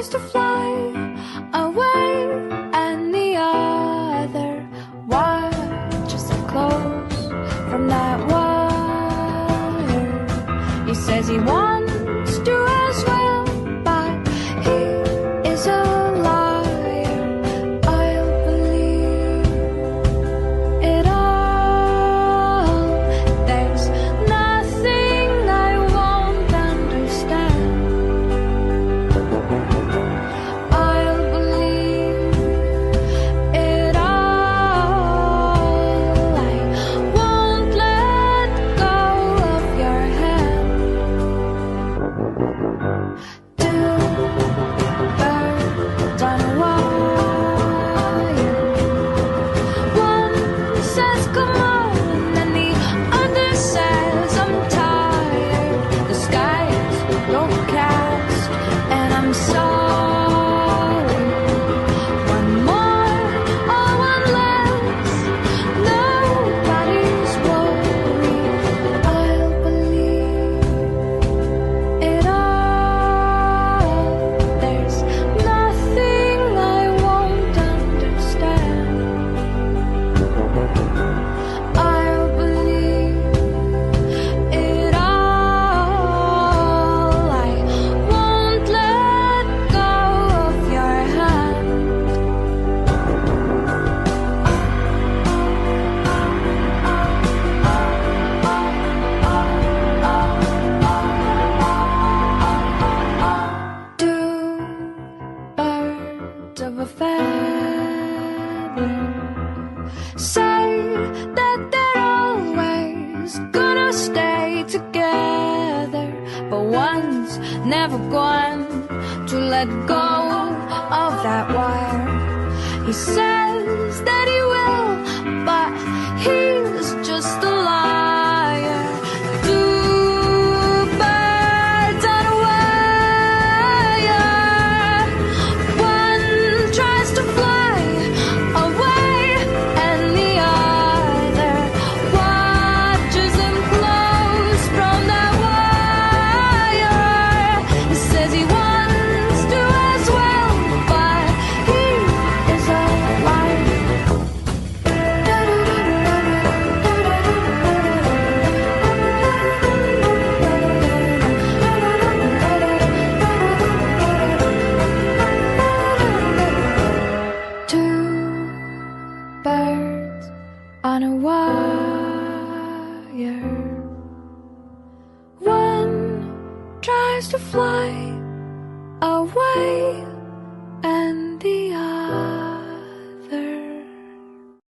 tries to fly away, and the other watches it close from that wire. He says he wants to as well, but he is a liar. I'll believe it all. There's nothing I won't understand. I'll believe it all. I won't let go of your hand. Two birds on a wire. One says come on, and the other says I'm tired. The sky's overcast, and I'm sorry. One more or one less, nobody's worried. I'll believe it all. There's nothing I won't understand. I'll believe it all. I won't let go of your hand. Two birds of a feather say that they're always gonna stay together, but one's never going to let go of that wire. He says that he will, but he's just a liar. Two birds on a wire. One tries to fly away, and the other watches him close from that wire. He says he wants to as well, but he is a liar. Two birds on a wire. One tries to fly